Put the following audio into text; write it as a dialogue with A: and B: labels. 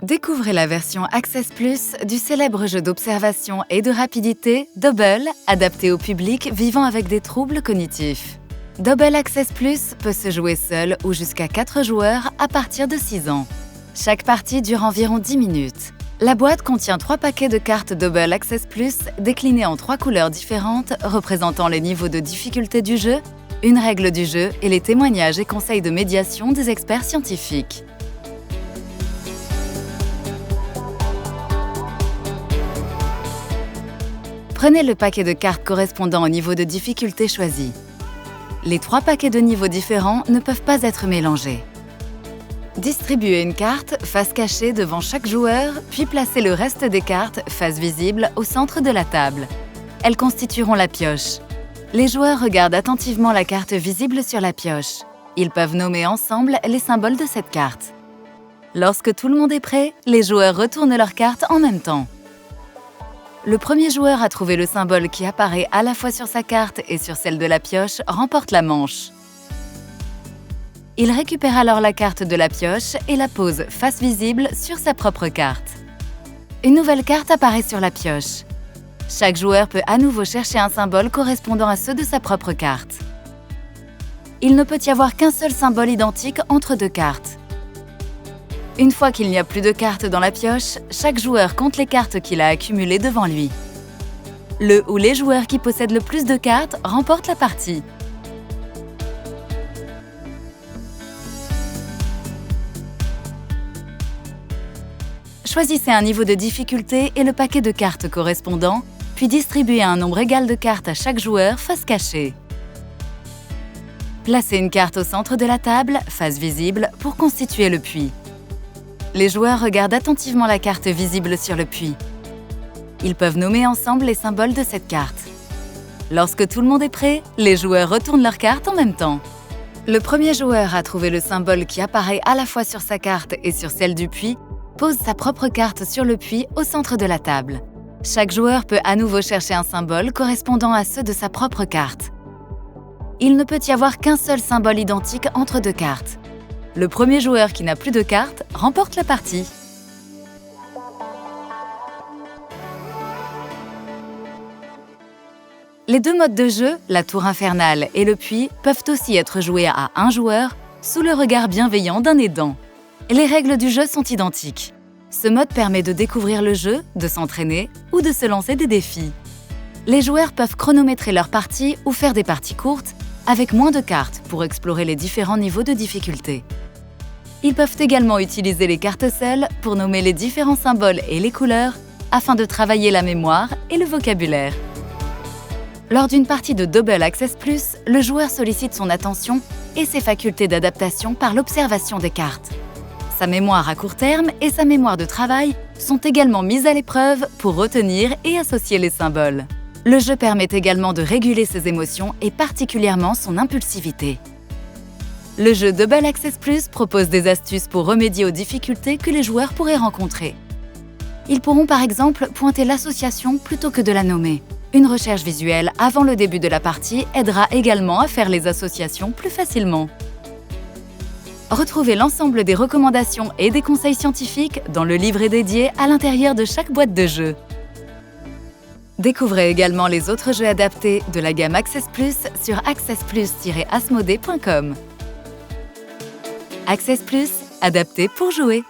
A: Découvrez la version Access Plus du célèbre jeu d'observation et de rapidité Dobble, adapté au public vivant avec des troubles cognitifs. Dobble Access Plus peut se jouer seul ou jusqu'à 4 joueurs à partir de 6 ans. Chaque partie dure environ 10 minutes. La boîte contient 3 paquets de cartes Dobble Access Plus déclinées en 3 couleurs différentes représentant les niveaux de difficulté du jeu, une règle du jeu et les témoignages et conseils de médiation des experts scientifiques. Prenez le paquet de cartes correspondant au niveau de difficulté choisi. Les 3 paquets de niveaux différents ne peuvent pas être mélangés. Distribuez une carte face cachée devant chaque joueur, puis placez le reste des cartes face visible au centre de la table. Elles constitueront la pioche. Les joueurs regardent attentivement la carte visible sur la pioche. Ils peuvent nommer ensemble les symboles de cette carte. Lorsque tout le monde est prêt, les joueurs retournent leurs cartes en même temps. Le premier joueur à trouver le symbole qui apparaît à la fois sur sa carte et sur celle de la pioche remporte la manche. Il récupère alors la carte de la pioche et la pose face visible sur sa propre carte. Une nouvelle carte apparaît sur la pioche. Chaque joueur peut à nouveau chercher un symbole correspondant à ceux de sa propre carte. Il ne peut y avoir qu'un seul symbole identique entre 2 cartes. Une fois qu'il n'y a plus de cartes dans la pioche, chaque joueur compte les cartes qu'il a accumulées devant lui. Le ou les joueurs qui possèdent le plus de cartes remportent la partie. Choisissez un niveau de difficulté et le paquet de cartes correspondant, puis distribuez un nombre égal de cartes à chaque joueur face cachée. Placez une carte au centre de la table, face visible, pour constituer le puits. Les joueurs regardent attentivement la carte visible sur le puits. Ils peuvent nommer ensemble les symboles de cette carte. Lorsque tout le monde est prêt, les joueurs retournent leurs cartes en même temps. Le premier joueur à trouver le symbole qui apparaît à la fois sur sa carte et sur celle du puits pose sa propre carte sur le puits au centre de la table. Chaque joueur peut à nouveau chercher un symbole correspondant à ceux de sa propre carte. Il ne peut y avoir qu'un seul symbole identique entre 2 cartes. Le premier joueur qui n'a plus de cartes remporte la partie. Les 2 modes de jeu, la tour infernale et le puits, peuvent aussi être joués à un joueur sous le regard bienveillant d'un aidant. Les règles du jeu sont identiques. Ce mode permet de découvrir le jeu, de s'entraîner ou de se lancer des défis. Les joueurs peuvent chronométrer leur partie ou faire des parties courtes avec moins de cartes pour explorer les différents niveaux de difficulté. Ils peuvent également utiliser les cartes seules pour nommer les différents symboles et les couleurs afin de travailler la mémoire et le vocabulaire. Lors d'une partie de Dobble Access Plus, le joueur sollicite son attention et ses facultés d'adaptation par l'observation des cartes. Sa mémoire à court terme et sa mémoire de travail sont également mises à l'épreuve pour retenir et associer les symboles. Le jeu permet également de réguler ses émotions et particulièrement son impulsivité. Le jeu Dobble Access Plus propose des astuces pour remédier aux difficultés que les joueurs pourraient rencontrer. Ils pourront par exemple pointer l'association plutôt que de la nommer. Une recherche visuelle avant le début de la partie aidera également à faire les associations plus facilement. Retrouvez l'ensemble des recommandations et des conseils scientifiques dans le livret dédié à l'intérieur de chaque boîte de jeu. Découvrez également les autres jeux adaptés de la gamme Access Plus sur accessplus-asmodee.com. Access Plus, adapté pour jouer.